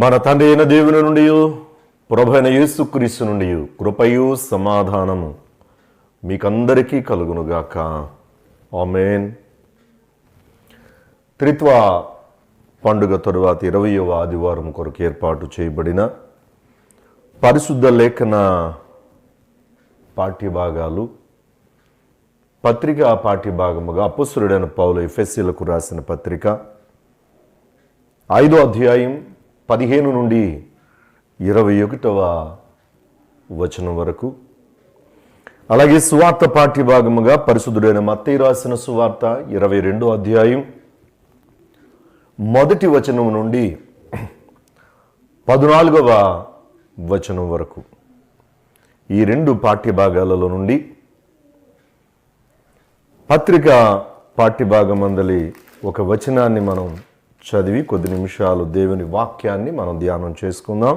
మన తండ్రి అయిన దేవుని నుండి ప్రభువైన యేసుక్రీస్తు నుండి కృపయు సమాధానము మీకందరికీ కలుగునుగాక. ఆమేన్. త్రిత్వ పండుగ తరువాత 20వ ఆదివారం కొరకు ఏర్పాటు చేయబడిన పరిశుద్ధ లేఖన పాఠ్యభాగాలు, పత్రిక పాఠ్యభాగముగా అపోస్తలుడైన పౌలు ఎఫెసీయులకు రాసిన పత్రిక 5వ అధ్యాయం 15 నుండి 21వ వచనం వరకు, అలాగే సువార్త పాఠ్యభాగముగా పరిశుద్ధుడైన మత్తయి రాసిన సువార్త 22వ అధ్యాయం 1వ వచనం నుండి 14వ వచనం వరకు, ఈ రెండు పాఠ్యభాగాలలో నుండి పత్రిక పాఠ్యభాగమందలి ఒక వచనాన్ని మనం చదివి కొద్ది నిమిషాలు దేవుని వాక్యాన్ని మనం ధ్యానం చేసుకుందాం.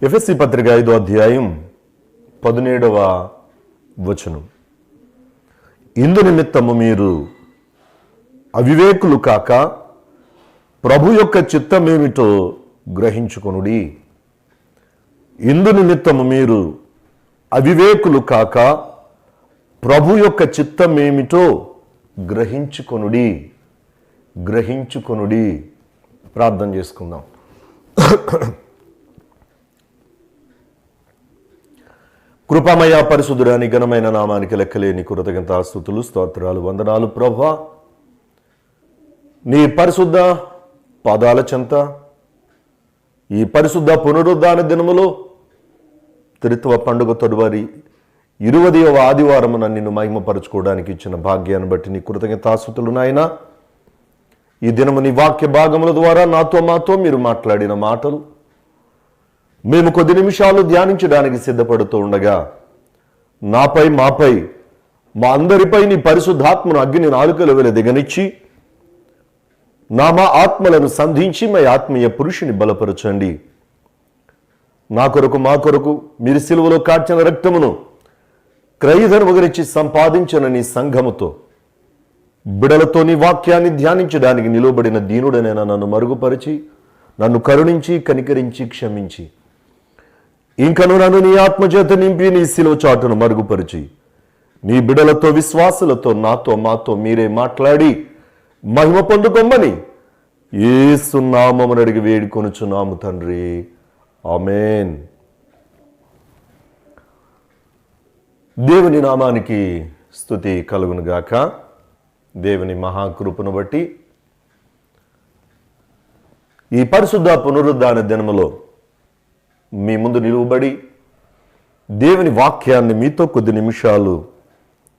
ఎఫెసీ పత్రిక 5వ అధ్యాయం 17వ వచనం. ఇందు నిమిత్తము మీరు అవివేకులు కాక ప్రభు యొక్క చిత్తమేమిటో గ్రహించుకొనుడి. ఇందు నిమిత్తము మీరు అవివేకులు కాక ప్రభు యొక్క చిత్తమేమిటో గ్రహించుకొనుడి. ప్రార్థన చేసుకుందాం. కృపామయ పరిశుద్ధురాని ఘనమైన నామానికి లెక్కలేని కృతజ్ఞత స్తుతులు స్తోత్రాలు వందనాలు ప్రభువా. నీ పరిశుద్ధ పాదాల చెంత ఈ పరిశుద్ధ పునరుద్ధాన దినములో త్రిత్వ పండుగ తదువారి 20వ ఆదివారమున నిన్ను మహిమపరచుకోవడానికి ఇచ్చిన భాగ్యాన్ని బట్టి నీ కృతజ్ఞతాస్తుతులు నాయనా. ఈ దినము నీ వాక్య భాగముల ద్వారా నాతో మాతో మీరు మాట్లాడిన మాటలు మేము కొద్ది నిమిషాలు ధ్యానించడానికి సిద్ధపడుతూ ఉండగా నాపై, మాపై, మా అందరిపై నీ పరిశుద్ధాత్మను అగ్ని నాలుకల వెల దిగనిచ్చి మా ఆత్మలను సంధించి మా ఆత్మీయ పురుషుని బలపరచండి. నా కొరకు, మా కొరకు మీరు సిలువలో కార్చిన రక్తమును క్రయధనము గురించి సంపాదించిన నీ సంఘముతో బిడలతో నీ వాక్యాన్ని ధ్యానించడానికి నిలువబడిన దీనుడనైనా నన్ను మరుగుపరిచి, నన్ను కరుణించి, కనికరించి, క్షమించి, ఇంకను నన్ను నీ ఆత్మచేత నింపి నీ సిలువ చాటును మరుగుపరిచి నీ బిడలతో, విశ్వాసులతో, నాతో, మాతో మీరే మాట్లాడి మహిమ పొందుకొమ్మని యేసు నామమున అడిగి వేడుకొనుచున్నాము తండ్రి. ఆమేన్. దేవుని నామానికి స్తుతి కలుగునుగాక. దేవుని మహాకృపను బట్టి ఈ పరిశుద్ధ పునరుద్ధాన దినములో మీ ముందు నిలువబడి దేవుని వాక్యాన్ని మీతో కొద్ది నిమిషాలు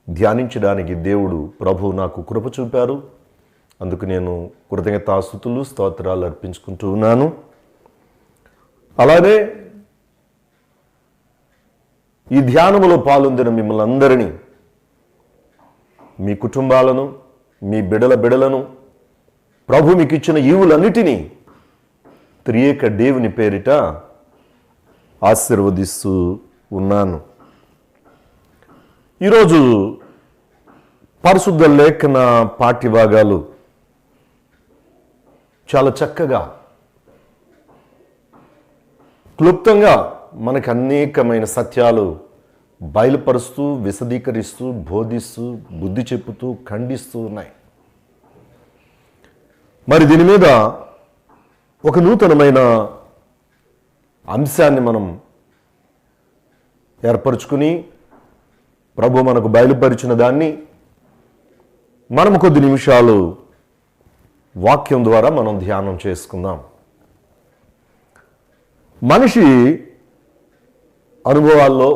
ధ్యానించడానికి దేవుడు ప్రభు నాకు కృప చూపారు. అందుకు నేను కృతజ్ఞతాస్తుతులు స్తోత్రాలు అర్పించుకుంటూ ఉన్నాను. అలానే ఈ ధ్యానములో పాల్గొందిన మిమ్మల్ని అందరినీ, మీ కుటుంబాలను, మీ బిడలను ప్రభు మీకు ఇచ్చిన ఈవులన్నిటినీ త్రియేక దేవుని పేరిట ఆశీర్వదిస్తూ ఉన్నాను. ఈరోజు పరిశుద్ధ లేఖన పాఠ్యభాగాలు చాలా చక్కగా, క్లుప్తంగా మనకు అనేకమైన సత్యాలు బయలుపరుస్తూ, విశదీకరిస్తూ, బోధిస్తూ, బుద్ధి చెప్పుతూ, ఖండిస్తూ ఉన్నాయి. మరి దీని మీద ఒక నూతనమైన అంశాన్ని మనం ఏర్పరచుకుని ప్రభు మనకు బయలుపరిచిన దాన్ని మనం కొద్ది నిమిషాలు వాక్యం ద్వారా మనం ధ్యానం చేసుకుందాం. మనిషి అనుభవాల్లో,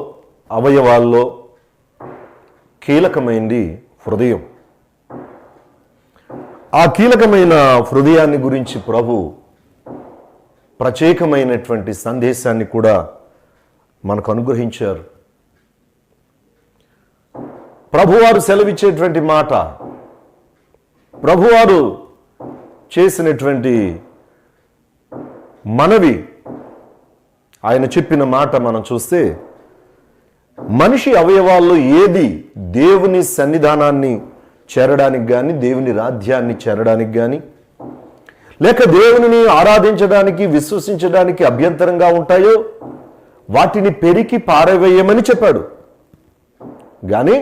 అవయవాల్లో కీలకమైంది హృదయం. ఆ కీలకమైన హృదయాన్ని గురించి ప్రభు ప్రత్యేకమైనటువంటి సందేశాన్ని కూడా మనకు అనుగ్రహించారు. ప్రభువారు సెలవిచ్చేటువంటి మాట, ప్రభువారు చేసినటువంటి మనవి, ఆయన చెప్పిన మాట మనం చూస్తే మనిషి అవయవాల్లో ఏది దేవుని సన్నిధానాన్ని చేరడానికి కానీ, దేవుని రాజ్యాన్ని చేరడానికి కానీ, లేక దేవునిని ఆరాధించడానికి విశ్వసించడానికి అభ్యంతరంగా ఉంటాయో వాటిని పెరికి పారవేయమని చెప్పాడు. కానీ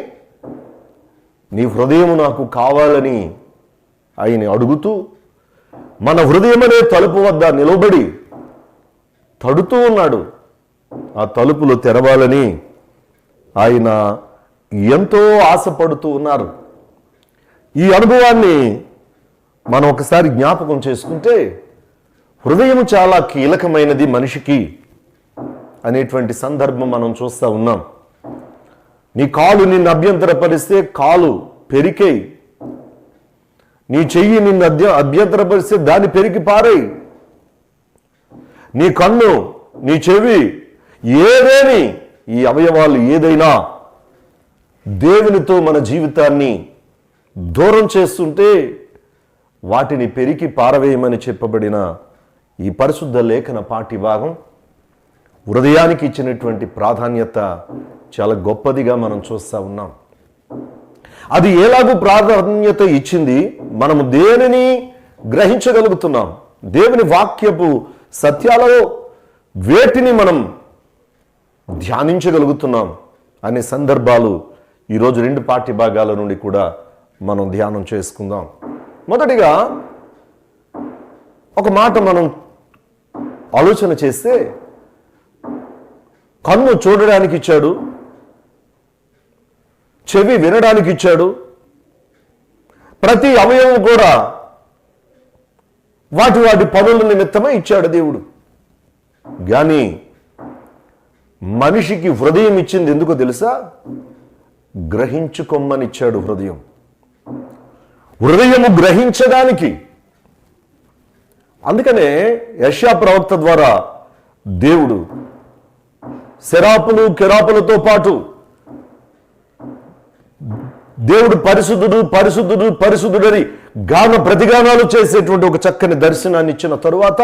నీ హృదయం నాకు కావాలని ఆయన అడుగుతూ మన హృదయం అనే తలుపు వద్ద నిలబడి తడుతూ ఉన్నాడు. ఆ తలుపులు తెరవాలని ఆయన ఎంతో ఆశపడుతూ ఉన్నారు. ఈ అనుభవాన్ని మనం ఒకసారి జ్ఞాపకం చేసుకుంటే హృదయం చాలా కీలకమైనది మనిషికి అనేటువంటి సందర్భం మనం చూస్తూ ఉన్నాం. నీ కాలు నిన్ను అభ్యంతరపరిస్తే కాలు పెరికేయి, నీ చెయ్యి నిన్ను అభ్యంతరపరిస్తే దాన్ని పెరికి పారేయి, నీ కన్ను నీ చెవి ఏదేని ఈ అవయవాలు ఏదైనా దేవునితో మన జీవితాన్ని దూరం చేస్తుంటే వాటిని పెరికి పారవేయమని చెప్పబడిన ఈ పరిశుద్ధ లేఖన పాఠ్య భాగం హృదయానికి ఇచ్చినటువంటి ప్రాధాన్యత చాలా గొప్పదిగా మనం చూస్తూ ఉన్నాం. అది ఎలాగూ ప్రాధాన్యత ఇచ్చింది, మనము దేనిని గ్రహించగలుగుతున్నాం, దేవుని వాక్యపు సత్యాలలో వేటిని మనం ధ్యానించగలుగుతున్నాం అనే సందర్భాలు ఈరోజు 2 పాఠ్య భాగాల నుండి కూడా మనం ధ్యానం చేసుకుందాం. మొదటిగా ఒక మాట మనం ఆలోచన చేస్తే, కన్ను చూడడానికి ఇచ్చాడు, చెవి వినడానికి ఇచ్చాడు, ప్రతి అవయవం కూడా వాటి వాటి పనుల నిమిత్తమే ఇచ్చాడు దేవుడు. కానీ మనిషికి హృదయం ఇచ్చింది ఎందుకో తెలుసా? గ్రహించుకొమ్మని ఇచ్చాడు హృదయం. హృదయము గ్రహించడానికి. అందుకనే యెషయా ప్రవక్త ద్వారా దేవుడు శరాపులు కెరాపులతో పాటు దేవుడు పరిశుద్ధుడు పరిశుద్ధుడు పరిశుద్ధుడని గాన ప్రతిగానాలు చేసేటువంటి ఒక చక్కని దర్శనాన్ని ఇచ్చిన తరువాత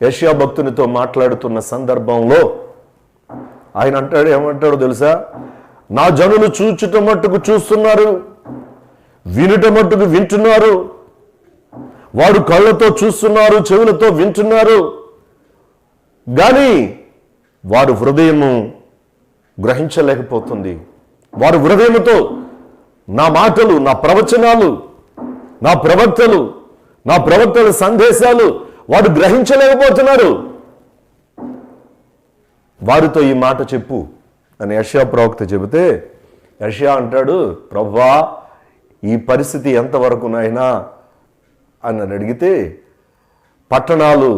యెషయా భక్తునితో మాట్లాడుతున్న సందర్భంలో ఆయన అంటాడు, ఏమంటాడో తెలుసా? నా జనులు చూచుట మట్టుకు చూస్తున్నారు, వినుట మట్టుకు వింటున్నారు, వారు కళ్ళతో చూస్తున్నారు, చెవులతో వింటున్నారు, కానీ వారు హృదయము గ్రహించలేకపోతుంది. వారు హృదయముతో నా మాటలు, నా ప్రవచనాలు, నా ప్రవక్తల సందేశాలు వారు గ్రహించలేకపోతున్నారు. వారితో ఈ మాట చెప్పు అని యెషయా ప్రవక్త చెబితే యెషయా అంటాడు, ప్రభువా ఈ పరిస్థితి ఎంతవరకు నాయనా అని అడిగితే, పట్టణాలు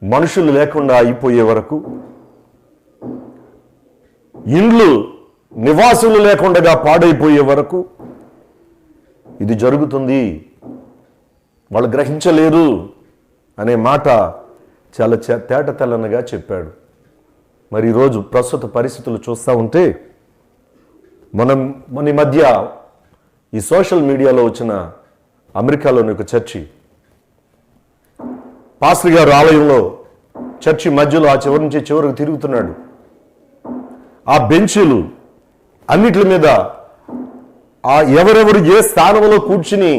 మనుషులు లేకుండా అయిపోయే వరకు, ఇండ్లు నివాసులు లేకుండా పాడైపోయే వరకు ఇది జరుగుతుంది, వాళ్ళు గ్రహించలేరు అనే మాట చాలా తేటతెల్లనగా చెప్పాడు. మరి ఈరోజు ప్రస్తుత పరిస్థితులు చూస్తూ ఉంటే మన మధ్య ఈ సోషల్ మీడియాలో వచ్చిన అమెరికాలోని ఒక చర్చి, పాస్టర్ గారు ఆలయంలో చర్చి మధ్యలో ఆ చివరి నుంచి చివరికి తిరుగుతున్నాడు. ఆ బెంచీలు అన్నిటి మీద ఎవరెవరు ఏ స్థానంలో కూర్చుని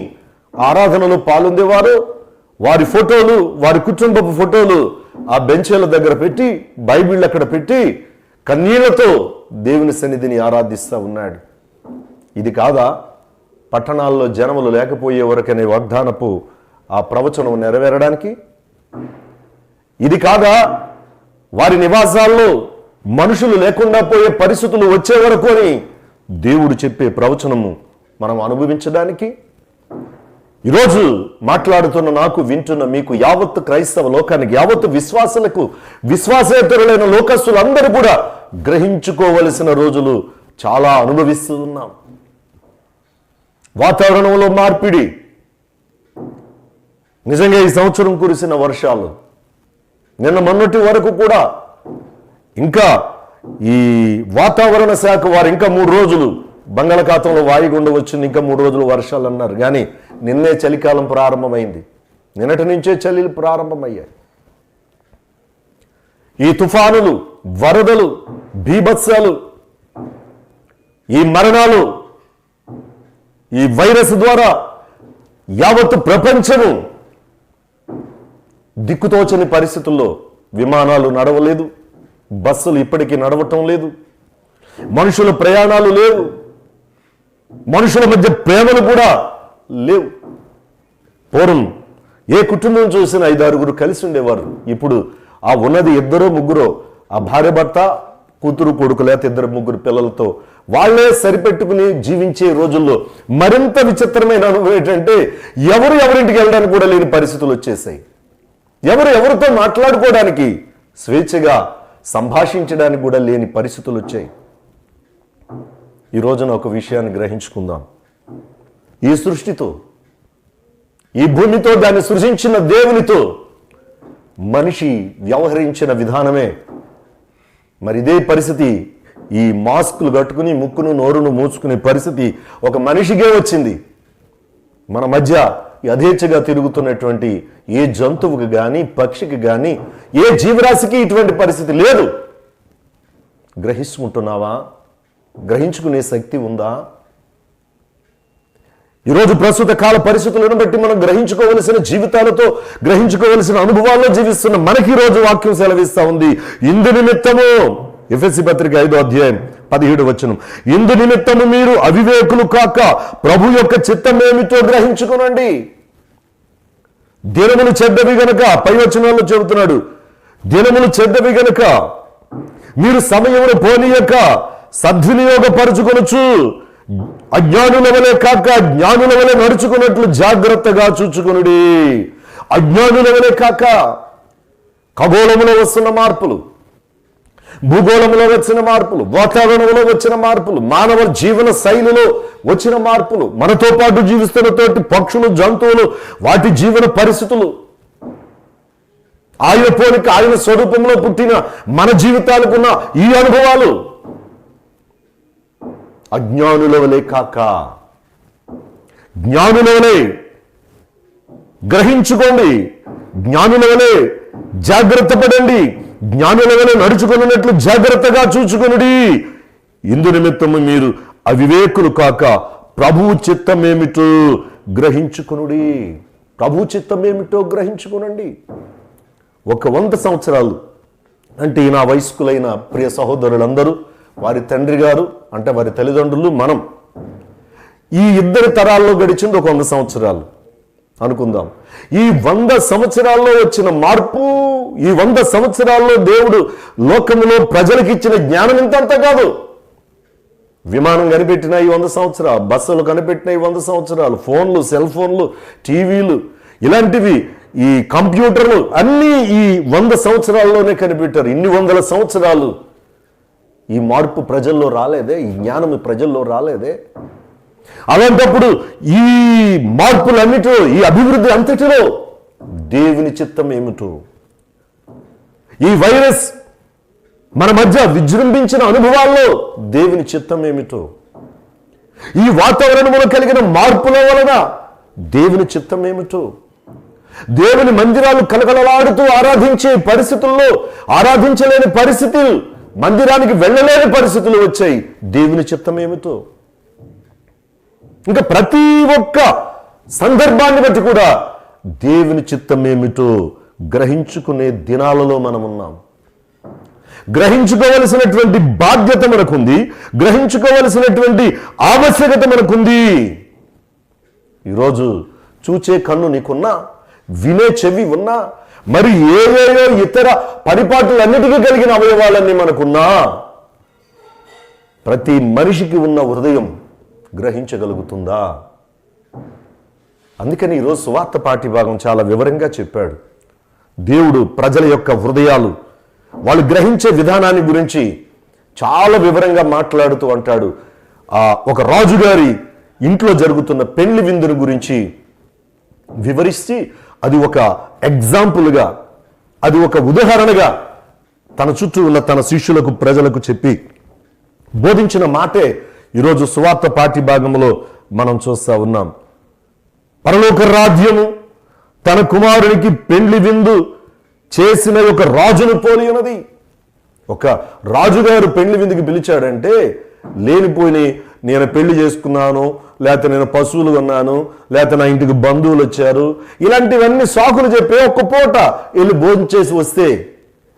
ఆరాధనలో పాల్గొందేవారో వారి ఫోటోలు, వారి కుటుంబపు ఫోటోలు ఆ బెంచీల దగ్గర పెట్టి, బైబిళ్ళు అక్కడ పెట్టి కన్నీళ్లతో దేవుని సన్నిధిని ఆరాధిస్తూ ఉన్నాడు. ఇది కాదా పట్టణాల్లో జనములు లేకపోయే వరకనే వాగ్దానపు ఆ ప్రవచనం నెరవేరడానికి? ఇది కాదా వారి నివాసాల్లో మనుషులు లేకుండా పోయే పరిస్థితులు వచ్చే వరకు అని దేవుడు చెప్పే ప్రవచనము మనం అనుభవించడానికి? ఈరోజు మాట్లాడుతున్న నాకు, వింటున్న మీకు, యావత్తు క్రైస్తవ లోకానికి, యావత్తు విశ్వాసులకు, విశ్వాసేతరులైన లోకస్తులందరూ కూడా గ్రహించుకోవలసిన రోజులు చాలా అనుభవిస్తూ ఉన్నాం. వాతావరణంలో మార్పిడి, నిజంగా ఈ సంవత్సరం కురిసిన వర్షాలు, నిన్న మొన్నటి వరకు కూడా ఇంకా ఈ వాతావరణ శాఖ వారు ఇంకా 3 రోజులు బంగాళాఖాతంలో వాయుగుండం వచ్చింది, ఇంకా 3 రోజులు వర్షాలు అన్నారు. కానీ నిన్నే చలికాలం ప్రారంభమైంది, నిన్నటి నుంచే చలిలు ప్రారంభమయ్యాయి. ఈ తుఫానులు, వరదలు, బీభత్సాలు, ఈ మరణాలు, ఈ వైరస్ ద్వారా యావత్తు ప్రపంచము దిక్కుతోచని పరిస్థితుల్లో విమానాలు నడవలేదు, బస్సులు ఇప్పటికీ నడవటం లేదు, మనుషుల ప్రయాణాలు లేవు, మనుషుల మధ్య ప్రేమలు కూడా లేవు. పూర్వం ఏ కుటుంబం చూసినా 5-6 కలిసి ఉండేవారు. ఇప్పుడు ఆ ఉన్నది 2-3, ఆ భార్య భర్త, కూతురు కొడుకు, లేకపోతే 2-3 పిల్లలతో వాళ్లే సరిపెట్టుకుని జీవించే రోజుల్లో మరింత విచిత్రమైన అనుభవం ఏంటంటే ఎవరింటికి వెళ్ళడానికి కూడా లేని పరిస్థితులు వచ్చేసాయి. ఎవరితో మాట్లాడుకోవడానికి, స్వేచ్ఛగా సంభాషించడానికి కూడా లేని పరిస్థితులు వచ్చాయి. ఈ రోజున ఒక విషయాన్ని గ్రహించుకుందాం. ఈ సృష్టితో, ఈ భూమితో, దాన్ని సృజించిన దేవునితో మనిషి వ్యవహరించిన విధానమే మరి ఇదే పరిస్థితి ఈ మాస్కులు కట్టుకుని ముక్కును నోరును మూసుకునే పరిస్థితి ఒక మనిషికే వచ్చింది. మన మధ్య యథేచ్ఛగా తిరుగుతున్నటువంటి ఏ జంతువుకి కానీ, పక్షికి కానీ, ఏ జీవరాశికి ఇటువంటి పరిస్థితి లేదు. గ్రహించుకుంటున్నావా? గ్రహించుకునే శక్తి ఉందా? ఈరోజు ప్రస్తుత కాల పరిస్థితులను బట్టి మనం గ్రహించుకోవలసిన జీవితాలతో, గ్రహించుకోవలసిన అనుభవాల్లో జీవిస్తున్న మనకి ఈరోజు వాక్యం సెలవిస్తా ఉంది. ఇందు నిమిత్తము, ఎఫెసీ పత్రిక 5వ అధ్యాయం 17వ వచనం, ఇందు నిమిత్తము మీరు అవివేకులు కాక ప్రభు యొక్క చిత్తమేమిటో గ్రహించుకునండి. దినములు చెడ్డవి గనక, పై వచనాల్లో చెబుతున్నాడు, దినములు చెడ్డవి గనక మీరు సమయమును పోనీయక సద్వినియోగపరుచుకొనుచు అజ్ఞానుల వలె కాక జ్ఞానుల వలె నడుచుకున్నట్లు జాగ్రత్తగా చూచుకొనుడి. అజ్ఞానుల వలె కాక, ఖగోళములో వస్తున్న మార్పులు, భూగోళంలో వచ్చిన మార్పులు, వాతావరణంలో వచ్చిన మార్పులు, మానవ జీవన శైలిలో వచ్చిన మార్పులు, మనతో పాటు జీవిస్తున్న తోటి పక్షులు, జంతువులు, వాటి జీవన పరిస్థితులు, ఆయన పోలిక, ఆయన స్వరూపంలో పుట్టిన మన జీవితాలకున్న ఈ అనుభవాలు, అజ్ఞానుల వలె కాక జ్ఞానుల వలె గ్రహించుకోండి, జ్ఞానుల వలె జాగ్రత్త పడండి, జ్ఞానుల వలె నడుచుకున్నట్లు జాగ్రత్తగా చూచుకొనుడి. ఇందు నిమిత్తము మీరు అవివేకులు కాక ప్రభువు చిత్తమేమిటో గ్రహించుకొనుడి. ప్రభు చిత్తమేమిటో గ్రహించుకొనండి. 100 సంవత్సరాలు అంటే నా వయస్కులైన ప్రియ సహోదరులందరూ, వారి తండ్రి గారు అంటే వారి తల్లిదండ్రులు, మనం ఈ 2 తరాల్లో గడిచింది 100 సంవత్సరాలు అనుకుందాం. ఈ 100 సంవత్సరాల్లో వచ్చిన మార్పు, ఈ 100 సంవత్సరాల్లో దేవుడు లోకములో ప్రజలకు ఇచ్చిన జ్ఞానం ఇంతంత కాదు. విమానం కనిపెట్టిన ఈ 100 సంవత్సరాలు, బస్సులు కనిపెట్టిన ఈ 100 సంవత్సరాలు, ఫోన్లు, సెల్ ఫోన్లు, టీవీలు, ఇలాంటివి, ఈ కంప్యూటర్లు అన్నీ ఈ 100 సంవత్సరాల్లోనే కనిపెట్టారు. ఇన్ని 100 సంవత్సరాలు ఈ మార్పు ప్రజల్లో రాలేదే, ఈ జ్ఞానం ప్రజల్లో రాలేదే. అలాంటప్పుడు ఈ మార్పులన్నిటిలో, ఈ అభివృద్ధి అంతటిలో దేవుని చిత్తం ఏమిటో, ఈ వైరస్ మన మధ్య విజృంభించిన అనుభవాల్లో దేవుని చిత్తం ఏమిటో, ఈ వాతావరణంలో కలిగిన మార్పుల వలన దేవుని చిత్తం ఏమిటో, దేవుని మందిరాలు కలకలలాడుతూ ఆరాధించే పరిస్థితుల్లో ఆరాధించలేని పరిస్థితులు, మందిరానికి వెళ్ళలేని పరిస్థితులు వచ్చాయి, దేవుని చిత్తం ఏమిటో. ఇంకా ప్రతి ఒక్క సందర్భాన్ని బట్టి కూడా దేవుని చిత్తం ఏమిటో గ్రహించుకునే దినాలలో మనం ఉన్నాం. గ్రహించుకోవలసినటువంటి బాధ్యత మనకుంది, గ్రహించుకోవలసినటువంటి ఆవశ్యకత మనకుంది. ఈరోజు చూచే కన్ను నీకున్నా, వినే చెవి ఉన్నా, మరి ఏవేవో ఇతర పరిపాటులన్నిటికీ కలిగిన అవయవాలన్నీ మనకున్నా, ప్రతి మనిషికి ఉన్న హృదయం గ్రహించగలుగుతుందా? అందుకని ఈరోజు సువార్త పాఠ్య భాగం చాలా వివరంగా చెప్పాడు. దేవుడు ప్రజల యొక్క హృదయాలు, వాళ్ళు గ్రహించే విధానాన్ని గురించి చాలా వివరంగా మాట్లాడుతూ అంటాడు. ఒక రాజుగారి ఇంట్లో జరుగుతున్న పెళ్లి విందుని గురించి వివరిస్తే, అది ఒక ఎగ్జాంపుల్గా, అది ఒక ఉదాహరణగా తన చుట్టూ ఉన్న తన శిష్యులకు, ప్రజలకు చెప్పి బోధించిన మాటే ఈరోజు సువార్త పాఠ్య భాగంలో మనం చూస్తూ ఉన్నాం. పరలోక రాజ్యము తన కుమారునికి పెండ్లి విందు చేసిన ఒక రాజును పోలి ఉన్నది. ఒక రాజుగారు పెండ్లి విందుకి పిలిచాడంటే లేనిపోయిన నేను పెళ్లి చేసుకున్నాను, లేకపోతే నేను పశువులు కొన్నాను, లేకపోతే నా ఇంటికి బంధువులు వచ్చారు, ఇలాంటివన్నీ సాకులు చెప్పి ఒక్క పూట వెళ్ళి భోజనం చేసి వస్తే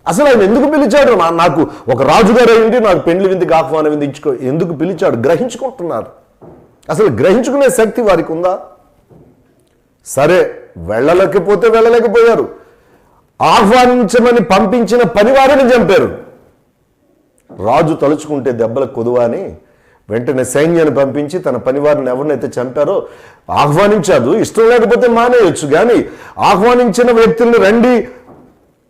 అసలు ఆయన ఎందుకు పిలిచాడు? నాకు ఒక రాజుగారు అయింది, నాకు పెళ్లి విందుకి ఆహ్వానం విందించుకో ఎందుకు పిలిచాడు? గ్రహించుకుంటున్నారు. అసలు గ్రహించుకునే శక్తి వారికి ఉందా? సరే, వెళ్ళలేకపోతే వెళ్ళలేకపోయారు. ఆహ్వానించమని పంపించిన పనివారిని చంపారు. రాజు తలుచుకుంటే దెబ్బలకు కొదువా అని వెంటనే సైన్యాన్ని పంపించి తన పనివారిని ఎవరినైతే చంపారో ఆహ్వానించాడు. ఇష్టం లేకపోతే మానేయొచ్చు, కానీ ఆహ్వానించిన వ్యక్తుల్ని రండి,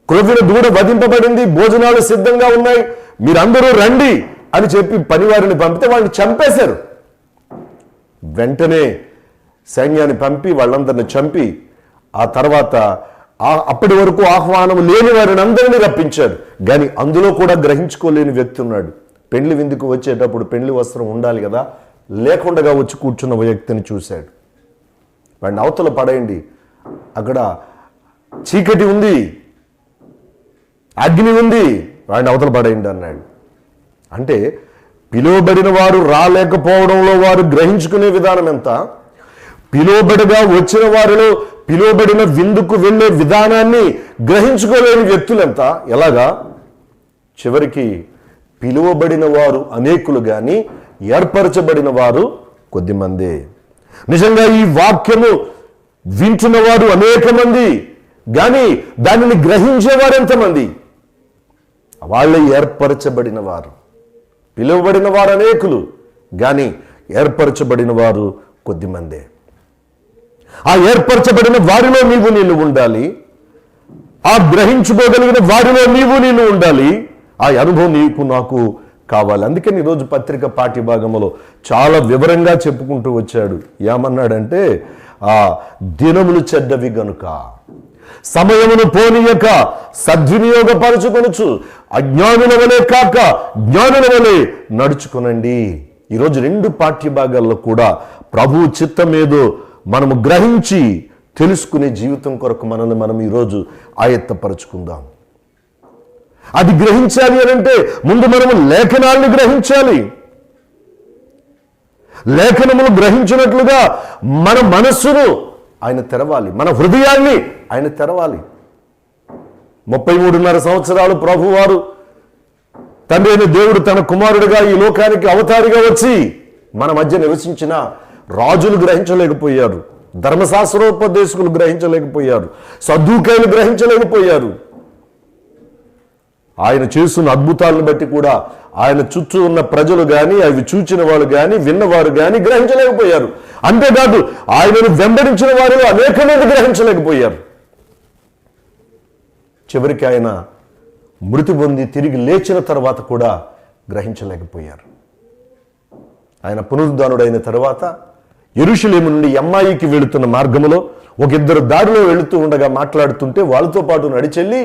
క్రొవ్విన దూడ వధింపబడింది, భోజనాలు సిద్ధంగా ఉన్నాయి, మీరందరూ రండి అని చెప్పి పనివారిని పంపితే వాళ్ళని చంపేశారు. వెంటనే సైన్యాన్ని పంపి వాళ్ళందరిని చంపి ఆ తర్వాత అప్పటి వరకు ఆహ్వానం లేని వారిని అందరినీ రప్పించాడు. కానీ అందులో కూడా గ్రహించుకోలేని వ్యక్తి ఉన్నాడు. పెళ్లి విందుకు వచ్చేటప్పుడు పెళ్లి వస్త్రం ఉండాలి కదా, లేకుండా వచ్చి కూర్చున్న వ్యక్తిని చూశాడు. వాడిని అవతల పడేయండి, అక్కడ చీకటి ఉంది, అగ్ని ఉంది, వాడిని అవతల పడేయండి అన్నాడు. అంటే పిలువబడిన వారు రాలేకపోవడంలో వారు గ్రహించుకునే విధానం ఎంత, పిలువబడిగా వచ్చిన వారిలో పిలువబడిన విందుకు వెళ్ళే విధానాన్ని గ్రహించుకోలేని వ్యక్తులు ఎంత. ఎలాగా? చివరికి పిలువబడిన వారు అనేకులు కానీ ఏర్పరచబడిన వారు కొద్దిమందే. నిజంగా ఈ వాక్యము వింటున్న వారు అనేక మంది, కానీ దానిని గ్రహించేవారు ఎంతమంది? వాళ్ళే ఏర్పరచబడిన వారు. పిలువబడిన వారు అనేకులు, కానీ ఏర్పరచబడిన వారు కొద్దిమందే. ఆ ఏర్పరచబడిన వారిలో నీవు ఉండాలి, ఆ గ్రహించుకోగలిగిన వారిలో నీవు ఉండాలి. ఆ అనుభవం నీకు నాకు కావాలి. అందుకని ఈరోజు పత్రిక పాఠ్యభాగంలో చాలా వివరంగా చెప్పుకుంటూ వచ్చాడు. ఏమన్నాడంటే, ఆ దినములు చెడ్డవి గనుక సమయమును పోనీయక సద్వినియోగపరచుకొనుచు అజ్ఞానుల వలె కాక జ్ఞానుల వలె నడుచుకునండి. ఈరోజు 2 పాఠ్యభాగాల్లో కూడా ప్రభువు చిత్తం ఏదో మనము గ్రహించి తెలుసుకునే జీవితం కొరకు మనల్ని మనం ఈరోజు ఆయత్తపరచుకుందాం. అది గ్రహించాలి అంటే ముందు మనము లేఖనాలను గ్రహించాలి. లేఖనములు గ్రహించినట్లుగా మన మనస్సును ఆయన తెరవాలి, మన హృదయాన్ని ఆయన తెరవాలి. 33.5 సంవత్సరాలు ప్రభువారు తండ్రి అయిన దేవుడు తన కుమారుడిగా ఈ లోకానికి అవతారిగా వచ్చి మన మధ్య నివసించిన రాజులు గ్రహించలేకపోయారు, ధర్మశాస్త్రోపదేశకులు గ్రహించలేకపోయారు, సద్దూకైలు గ్రహించలేకపోయారు. ఆయన చేస్తున్న అద్భుతాలను బట్టి కూడా ఆయన చుట్టూ ఉన్న ప్రజలు కానీ, అవి చూచిన వాళ్ళు కానీ, విన్నవారు కానీ గ్రహించలేకపోయారు. అంతేకాదు ఆయనను వెంబడించిన వారిలో అనేక మంది గ్రహించలేకపోయారు. చివరికి ఆయన మృతి పొంది తిరిగి లేచిన తర్వాత కూడా గ్రహించలేకపోయారు. ఆయన పునరుద్ధానుడైన తర్వాత యెరూషలేము నుండి ఎమ్మాయికి వెళుతున్న మార్గంలో ఒక 2 దారిలో వెళుతూ ఉండగా మాట్లాడుతుంటే వాళ్ళతో పాటు నడిచెళ్ళి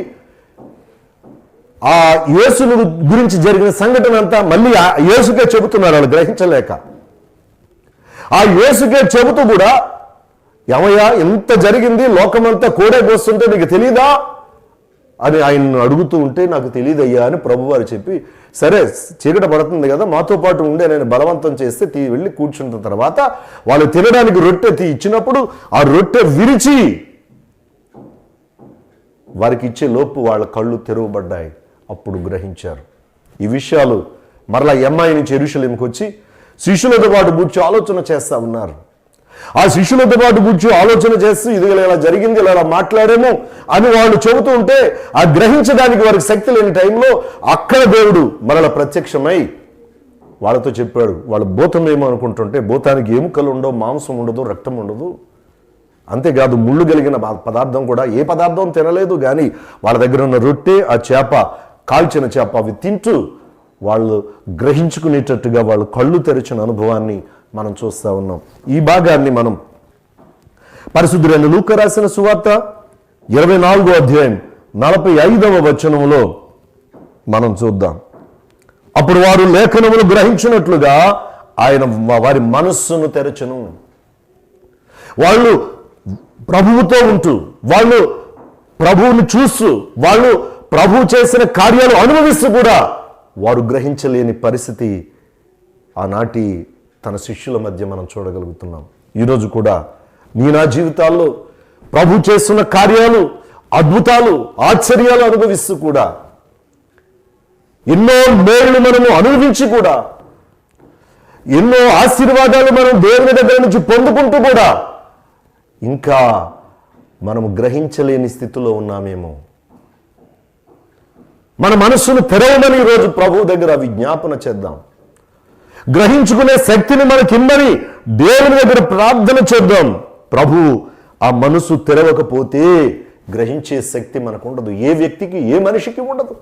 ఆ యేసును గురించి జరిగిన సంఘటన అంతా మళ్ళీ ఆ యేసుకే చెబుతున్నారు వాళ్ళు గ్రహించలేక. ఆ యేసుకే చెబుతూ కూడా, ఏమయ్యా ఎంత జరిగింది, లోకమంతా కోడే కోస్తుంటే నీకు తెలీదా అని ఆయన్ను అడుగుతూ ఉంటే, నాకు తెలియదయ్యా అని ప్రభువారు చెప్పి, సరే చీకట పడుతుంది కదా, మాతో పాటు ఉండే నేను బలవంతం చేస్తే వెళ్ళి కూర్చున్న తర్వాత వాళ్ళు తినడానికి రొట్టె ఇచ్చినప్పుడు ఆ రొట్టె విరిచి వారికి ఇచ్చే లోపు వాళ్ళ కళ్ళు తెరవబడ్డాయి. అప్పుడు గ్రహించారు. ఈ విషయాలు మరలా ఎమ్మాయి నుంచి యెరూషలేముకు వచ్చి శిష్యులతో పాటు కూర్చో ఆలోచన చేస్తా ఉన్నారు. ఆ శిష్యులతో పాటు కూర్చో ఆలోచన చేస్తూ ఇది ఇలా జరిగింది, ఇలా మాట్లాడేమో అని వాళ్ళు చెబుతూ ఉంటే ఆ గ్రహించడానికి వారికి శక్తి లేని టైంలో అక్కడ దేవుడు మరలా ప్రత్యక్షమై వాళ్ళతో చెప్పాడు. వాళ్ళు భూతం ఏమో అనుకుంటుంటే భూతానికి ఎముకలు ఉండవు, మాంసం ఉండదు, రక్తం ఉండదు. అంతేకాదు ముళ్ళు కలిగిన పదార్థం కూడా ఏ పదార్థం తినలేదు. కానీ వాళ్ళ దగ్గర ఉన్న రొట్టె, ఆ చేప, కాల్చిన చేప, అవి తింటూ వాళ్ళు గ్రహించుకునేటట్టుగా వాళ్ళు కళ్ళు తెరిచిన అనుభవాన్ని మనం చూస్తూ ఉన్నాం. ఈ భాగాన్ని మనం పరిశుద్ధుడైన లూకా రాసిన సువార్త 24వ అధ్యాయం 45వ వచనములో మనం చూద్దాం. అప్పుడు వారు లేఖనములు గ్రహించినట్లుగా ఆయన వారి మనస్సును తెరచెను. వాళ్ళు ప్రభువుతో ఉంటూ, వాళ్ళు ప్రభువుని చూస్తూ, వాళ్ళు ప్రభువు చేసిన కార్యాలు అనుభవిస్తూ కూడా వారు గ్రహించలేని పరిస్థితి ఆనాటి తన శిష్యుల మధ్య మనం చూడగలుగుతున్నాం. ఈరోజు కూడా నా జీవితాల్లో ప్రభు చేస్తున్న కార్యాలు, అద్భుతాలు, ఆశ్చర్యాలు అనుభవిస్తూ కూడా, ఎన్నో మేళ్లు మనము అనుభవించి కూడా, ఎన్నో ఆశీర్వాదాలు మనం దేవుని దగ్గర నుంచి పొందుకుంటూ కూడా ఇంకా మనము గ్రహించలేని స్థితిలో ఉన్నామేమో. మన మనస్సును తెరవమని ఈరోజు ప్రభువు దగ్గర విజ్ఞాపన చేద్దాం. గ్రహించుకునే శక్తిని మనకిమ్మని దేవుని దగ్గర ప్రార్థన చేద్దాం. ప్రభు ఆ మనసు తెరవకపోతే గ్రహించే శక్తి మనకు ఉండదు. ఏ వ్యక్తికి, ఏ మనిషికి ఉండదు.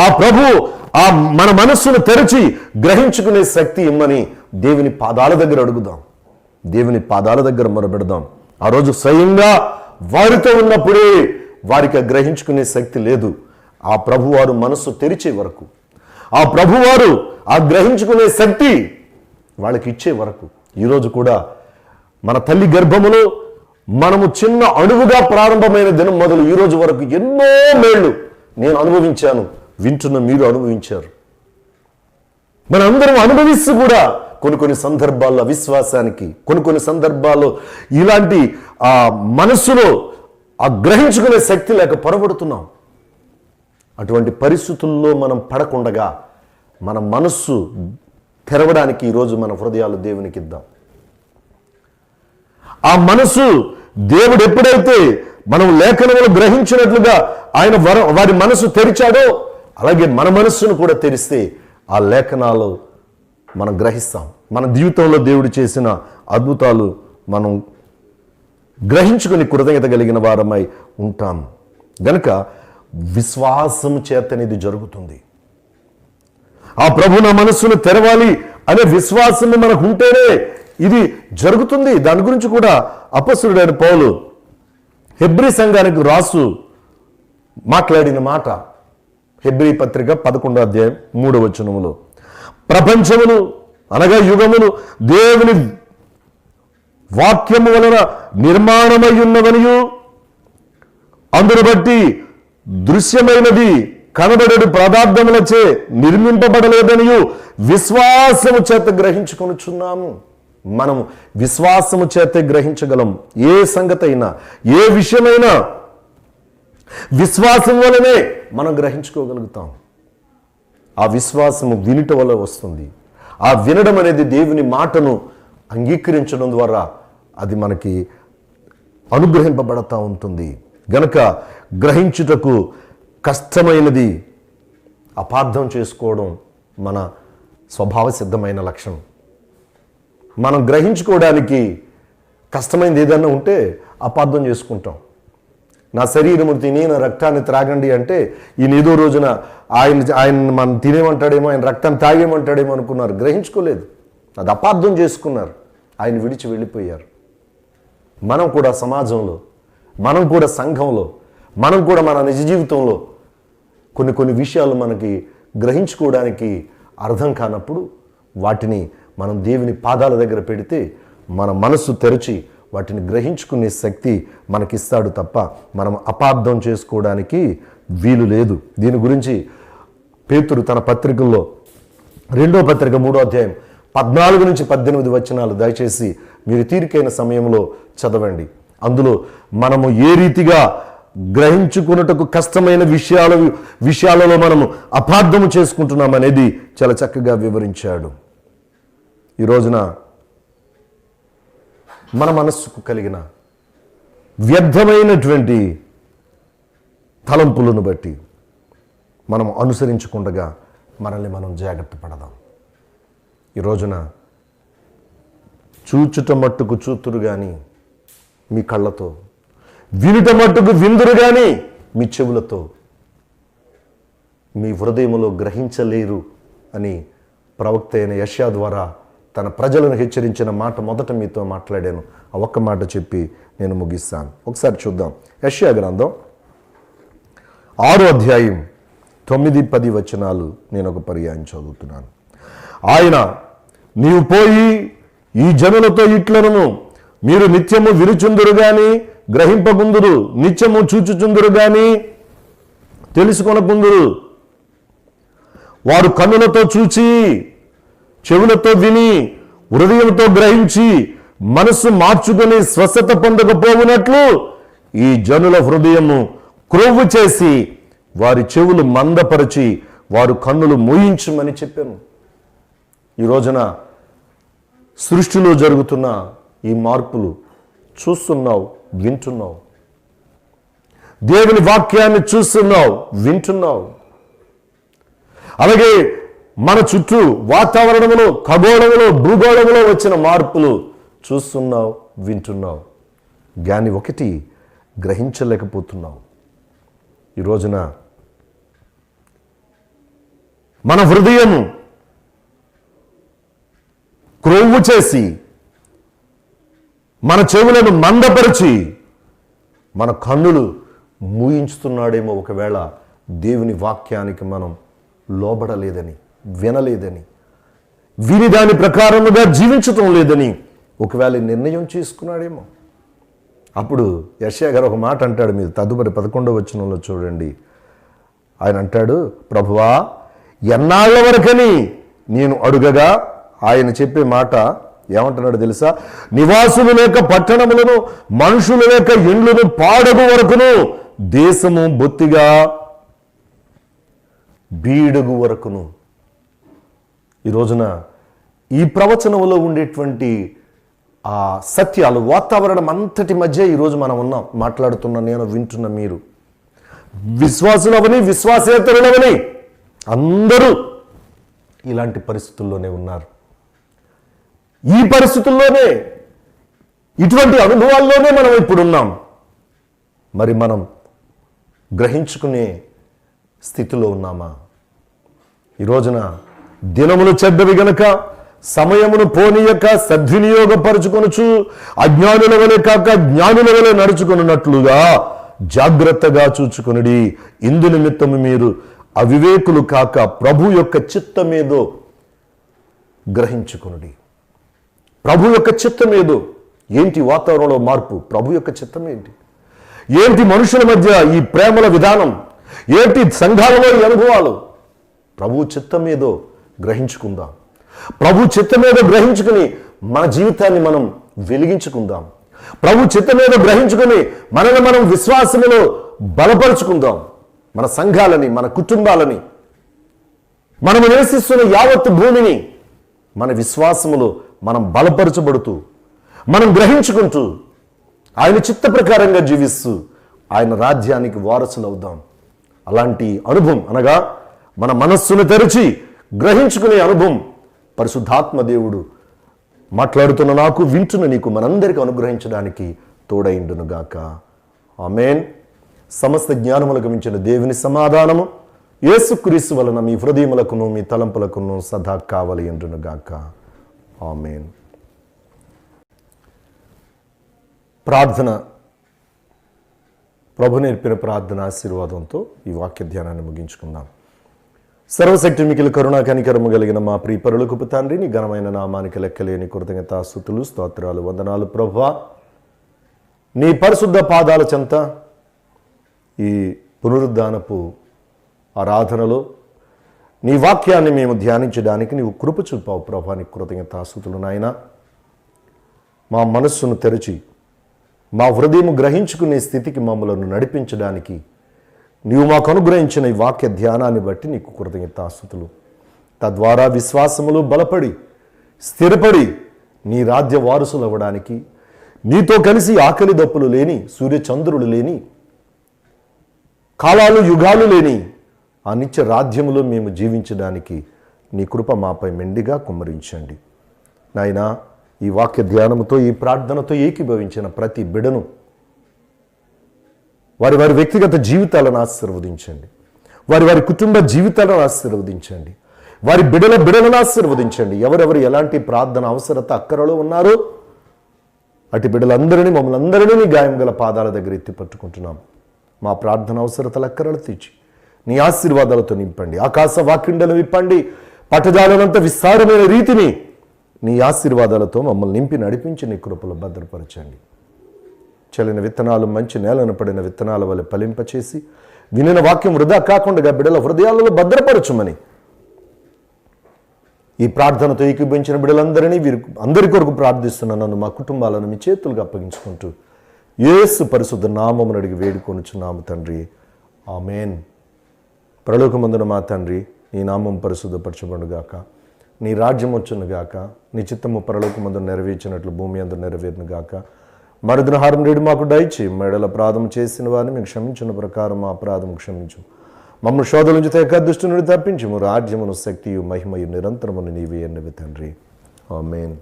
ఆ ప్రభు ఆ మన మనస్సును తెరిచి గ్రహించుకునే శక్తి ఇమ్మని దేవుని పాదాల దగ్గర అడుగుదాం. దేవుని పాదాల దగ్గర మొరపెడదాం. ఆ రోజు స్వయంగా వారితో ఉన్నప్పుడే వారికి గ్రహించుకునే శక్తి లేదు. ఆ ప్రభువారు మనస్సు తెరిచే వరకు, ఆ ప్రభువారు ఆ గ్రహించుకునే శక్తి వాళ్ళకి ఇచ్చే వరకు, ఈరోజు కూడా మన తల్లి గర్భములో మనము చిన్న అణువుగా ప్రారంభమైన దినం మొదలు ఈరోజు వరకు ఎన్నో మేళ్లు నేను అనుభవించాను, వింటున్న మీరు అనుభవించారు. మనందరం అనుభవిస్తూ కూడా కొన్ని సందర్భాల్లో అవిశ్వాసానికి, కొన్ని సందర్భాల్లో ఇలాంటి ఆ మనస్సులో ఆ గ్రహించుకునే శక్తి లేక పొరబడుతున్నాం. అటువంటి పరిస్థితుల్లో మనం పడకుండగా మన మనస్సు తెరవడానికి ఈరోజు మన హృదయాలు దేవునికి ఇద్దాం. ఆ మనస్సు దేవుడు ఎప్పుడైతే మనం లేఖనములు గ్రహించినట్లుగా ఆయన వారి మనసు తెరిచాడో, అలాగే మన మనస్సును కూడా తెరిస్తే ఆ లేఖనాలు మనం గ్రహిస్తాం. మన జీవితంలో దేవుడు చేసిన అద్భుతాలు మనం గ్రహించుకుని కృతజ్ఞత కలిగిన వారమై ఉంటాం. గనుక విశ్వాసము చేతనే ఇది జరుగుతుంది. ఆ ప్రభు నా మనస్సును తెరవాలి అనే విశ్వాసము మనకు ఉంటేనే ఇది జరుగుతుంది. దాని గురించి కూడా అపొస్తలుడైన పౌలు హెబ్రీ సంఘానికి రాసు మాట్లాడిన మాట, హెబ్రీ పత్రిక 11వ అధ్యాయం 3వ వచనములో, ప్రపంచములు అనగా యుగములు దేవుని వాక్యము వలన నిర్మాణమై ఉన్నవనియు, అందును బట్టి దృశ్యమైనది కనబడేడు పదార్థములచే నిర్మింపబడలేదనియు విశ్వాసము చేత గ్రహించుకొనుచున్నాము. మనం విశ్వాసము చేతే గ్రహించగలం. ఏ సంగతి అయినా, ఏ విషయమైనా విశ్వాసం వలనే మనం గ్రహించుకోగలుగుతాం. ఆ విశ్వాసము వినుట వల్ల వస్తుంది. ఆ వినడం అనేది దేవుని మాటను అంగీకరించడం ద్వారా అది మనకి అనుగ్రహింపబడతా ఉంటుంది. గనక గ్రహించుటకు కష్టమైనది అపార్థం చేసుకోవడం మన స్వభావ సిద్ధమైన లక్షణం. మనం గ్రహించుకోవడానికి కష్టమైనది ఏదన్నా ఉంటే అపార్థం చేసుకుంటాం. నా శరీరము తిని నా రక్తాన్ని త్రాగండి అంటే ఈయన ఏదో రోజున ఆయన మనం తినేమంటాడేమో, ఆయన రక్తాన్ని తాగేమంటాడేమో అనుకున్నారు. గ్రహించుకోలేదు, అది అపార్థం చేసుకున్నారు. ఆయన విడిచి వెళ్ళిపోయారు. మనం కూడా సమాజంలో, మనం కూడా సంఘంలో, మనం కూడా మన నిజ జీవితంలో కొన్ని విషయాలు మనకి గ్రహించుకోవడానికి అర్థం కానప్పుడు వాటిని మనం దేవుని పాదాల దగ్గర పెడితే మన మనస్సు తెరిచి వాటిని గ్రహించుకునే శక్తి మనకిస్తాడు తప్ప మనం అపార్థం చేసుకోవడానికి వీలు లేదు. దీని గురించి పేతురు తన పత్రికల్లో 2వ పత్రిక 3వ అధ్యాయం 14 నుంచి 18 వచనాలు దయచేసి మీరు తీరికైన సమయంలో చదవండి. అందులో మనము ఏ రీతిగా గ్రహించుకున్నటకు కష్టమైన విషయాలలో మనము అపార్థము చేసుకుంటున్నాం అనేది చాలా చక్కగా వివరించాడు. ఈ రోజున మన మనస్సుకు కలిగిన వ్యర్థమైనటువంటి తలంపులను బట్టి మనం అనుసరించకుండా మనల్ని మనం జాగ్రత్త పడదాం. ఈ రోజున చూచుట మట్టుకు చూతురు కానీ మీ కళ్ళతో, వినుట మట్టుకు విందురు కానీ మీ చెవులతో, మీ హృదయములో గ్రహించలేరు అని ప్రవక్త అయిన యెషయా ద్వారా తన ప్రజలను హెచ్చరించిన మాట మొదట మీతో మాట్లాడాను. ఆ ఒక్క మాట చెప్పి నేను ముగిస్తాను. ఒకసారి చూద్దాం. యెషయా గ్రంథం 6వ అధ్యాయం 9-10 వచనాలు నేను ఒక పర్యాయం చదువుతున్నాను. ఆయన, నీవు పోయి ఈ జనులతో ఇట్లను, మీరు నిత్యము విరుచుందురు గాని గ్రహింపకుందురు, నిత్యము చూచుచుందురు గాని తెలుసుకొనకుందురు. వారు కన్నులతో చూచి చెవులతో విని హృదయంతో గ్రహించి మనసు మార్చుకొని స్వస్థత పొందకపోవునట్లు ఈ జనుల హృదయము క్రొవ్వు చేసి వారి చెవులు మందపరిచి వారు కన్నులు మూయించమని చెప్పాను. ఈ రోజున సృష్టిలో జరుగుతున్న ఈ మార్పులు చూస్తున్నావు, వింటున్నావు. దేవుని వాక్యాన్ని చూస్తున్నావు, వింటున్నావు. అలాగే మన చుట్టూ వాతావరణంలో, ఖగోళంలో, భూగోళంలో వచ్చిన మార్పులు చూస్తున్నావు, వింటున్నావు. కానీ ఒకటి గ్రహించలేకపోతున్నావు. ఈ రోజున మన హృదయం క్రొవ్వు చేసి మన చెవులను మందపరిచి మన కన్నులు మూయించుతున్నాడేమో ఒకవేళ దేవుని వాక్యానికి మనం లోబడలేదని, వినలేదని, విని దాని ప్రకారముగా జీవించటం లేదని ఒకవేళ నిర్ణయం చేసుకున్నాడేమో. అప్పుడు యెషయా గారు ఒక మాట అంటాడు, మీరు తదుపరి 11వ వచనంలో చూడండి. ఆయన అంటాడు, ప్రభువా ఎన్నాళ్ళ వరకని నేను అడుగగా, ఆయన చెప్పే మాట ఏమంటున్నాడు తెలుసా? నివాసులు లేక పట్టణములను, మనుషులు లేక ఇండ్లను పాడగు వరకును, దేశము బొత్తిగా బీడగు వరకును. ఈ రోజున ఈ ప్రవచనంలో ఉండేటువంటి ఆ సత్యాలు, వాతావరణం అంతటి మధ్య ఈరోజు మనం ఉన్నాం, మాట్లాడుతున్న నేను, వింటున్న మీరు. విశ్వాసులవని విశ్వాసేతరులవని అందరూ ఇలాంటి పరిస్థితుల్లోనే ఉన్నారు. ఈ పరిస్థితుల్లోనే, ఇటువంటి అనుభవాల్లోనే మనం ఇప్పుడున్నాం. మరి మనం గ్రహించుకునే స్థితిలో ఉన్నామా? ఈ రోజున దినములు చెడ్డవి గనక సమయమును పోనీయక సద్వినియోగపరుచుకొనుచు అజ్ఞానుల వలె కాక జ్ఞానుల వలె నడుచుకున్నట్లుగా జాగ్రత్తగా చూచుకొనుడి. ఇందు నిమిత్తము మీరు అవివేకులు కాక ప్రభు యొక్క చిత్తమేదో గ్రహించుకొనుడి. ప్రభు యొక్క చిత్తమేదో ఏంటి? వాతావరణంలో మార్పు. ప్రభు యొక్క చిత్తం ఏంటి? ఏంటి మనుషుల మధ్య ఈ ప్రేమల విధానం? ఏంటి సంఘాలలో ఈ అనుభవాలు? ప్రభు చిత్తమేదో గ్రహించుకుందాం. ప్రభు చిత్తమేదో గ్రహించుకుని మన జీవితాన్ని మనం వెలిగించుకుందాం. ప్రభు చిత్తమేదో గ్రహించుకుని మనల్ని మనం విశ్వాసములో బలపరుచుకుందాం. మన సంఘాలని, మన కుటుంబాలని, మనము నివసిస్తున్న యావత్తు భూమిని మన విశ్వాసములో మనం బలపరచబడుతూ, మనం గ్రహించుకుంటూ, ఆయన చిత్త ప్రకారంగా జీవిస్తూ ఆయన రాజ్యానికి వారసులు అవుదాం. అలాంటి అనుభవం అనగా మన మనస్సును తెరిచి గ్రహించుకునే అనుభవం పరిశుద్ధాత్మ దేవుడు మాట్లాడుతున్న నాకు, వింటున్న నీకు, మనందరికీ అనుగ్రహించడానికి తోడైండునుగాక. ఆమేన్. సమస్త జ్ఞానములకు మించిన దేవుని సమాధానము యేసుక్రీస్తు వలన మీ హృదయములకును మీ తలంపులకును సదా కావలి ఎండునుగాక. ఆమేన్. ప్రార్థన. ప్రభు నేర్పిన ప్రార్థన ఆశీర్వాదంతో ఈ వాక్య ధ్యానాన్ని ముగించుకుందాం. సర్వశక్తి మికిలి కరుణా కనికరము కలిగిన మా ప్రియ పరలోకపు తండ్రి, నీ ఘనమైన నామానికి లెక్కలేని కృతజ్ఞతాస్తుతులు, స్తోత్రాలు, వందనాలు ప్రభువా. నీ పరిశుద్ధ పాదాల చెంత ఈ పునరుద్ధానపు ఆరాధనలో నీ వాక్యాన్ని మేము ధ్యానించడానికి నీవు కృప చూపావు ప్రభా. నీ కృతజ్ఞతాస్తుతులు నాయన. మా మనస్సును తెరిచి మా హృదయము గ్రహించుకునే స్థితికి మమ్మలను నడిపించడానికి నీవు మాకు అనుగ్రహించిన ఈ వాక్య ధ్యానాన్ని బట్టి నీకు కృతజ్ఞతాస్తుతులు. తద్వారా విశ్వాసములు బలపడి స్థిరపడి నీ రాజ్య వారసులు అవ్వడానికి, నీతో కలిసి ఆకలి దప్పులు లేని, సూర్యచంద్రులు లేని, కాలాలు యుగాలు లేని ఆ నిత్య రాజ్యములో మేము జీవించడానికి నీ కృప మాపై మెండిగా కుమ్మరించండి నాయనా. ఈ వాక్య ధ్యానముతో, ఈ ప్రార్థనతో ఏకీభవించిన ప్రతి బిడను వారి వారి వ్యక్తిగత జీవితాలను ఆశీర్వదించండి. వారి వారి కుటుంబ జీవితాలను ఆశీర్వదించండి. వారి బిడలను ఆశీర్వదించండి. ఎవరెవరు ఎలాంటి ప్రార్థన అవసరత అక్కరలో ఉన్నారో అటు బిడ్డలందరినీ, మమ్మల్ని అందరినీ నీ గాయం గల పాదాల దగ్గర ఎత్తి పట్టుకుంటున్నాం. మా ప్రార్థన అవసరతలు అక్కరలు తీర్చి నీ ఆశీర్వాదాలతో నింపండి. ఆకాశ వాక్యుండలు విప్పండి. పట్టజాలనంత విస్తారమైన రీతిని నీ ఆశీర్వాదాలతో మమ్మల్ని నింపి నడిపించి నీ కృపలో భద్రపరచండి. చల్లిన విత్తనాలు మంచి నేలను పడిన విత్తనాల వల్ల ఫలింపచేసి వినిన వాక్యం వృధా కాకుండా బిడ్డల హృదయాలలో భద్రపరచుమని ఈ ప్రార్థనతో ఏకీభవించిన బిడ్డలందరినీ అందరి కొరకు ప్రార్థిస్తున్న నన్ను మా కుటుంబాలను మీ చేతులకు అప్పగించుకుంటూ యేసు పరిశుద్ధ నామమును అడిగి వేడుకొనుచున్నాము తండ్రి, ఆమేన్. పరలోకమందున మా తండ్రి, నీ నామం పరిశుద్ధపరచబడుగాక, నీ రాజ్యం వచ్చునుగాక, నీ చిత్తము పరలోకమందున నెరవేర్చినట్లు భూమి అందు నెరవేరునుగాక. మరుదినహారం నేడు మాకు దయచేయి, మెడల అపరాధం చేసిన వారిని మేము క్షమించిన ప్రకారం మా అపరాధం క్షమించు. మమ్మల్ని శోధన నుంచి తెగ దుష్టు నుండి తప్పించుము. రాజ్యమును, శక్తియు, మహిమయు నిరంతరమును నీవే అన్నవి తండ్రి, ఆమేన్.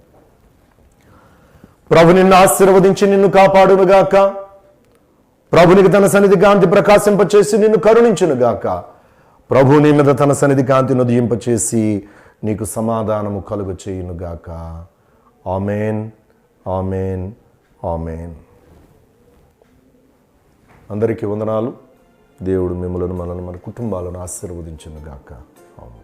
ప్రభు నిన్ను ఆశీర్వదించి నిన్ను కాపాడునుగాక. ప్రభునికి తన సన్నిధి కాంతి ప్రకాశింపచేసి నిన్ను కరుణించునుగాక. ప్రభు నీ మీద తన సన్నిధి కాంతిని ఉదయింపచేసి నీకు సమాధానము కలుగ చేయునుగాక. ఆమేన్, ఆమేన్, ఆమేన్. అందరికీ వందనాలు. దేవుడు మిమ్మలను, మనల్ని, మన కుటుంబాలను ఆశీర్వదించునుగాక. ఆమేన్.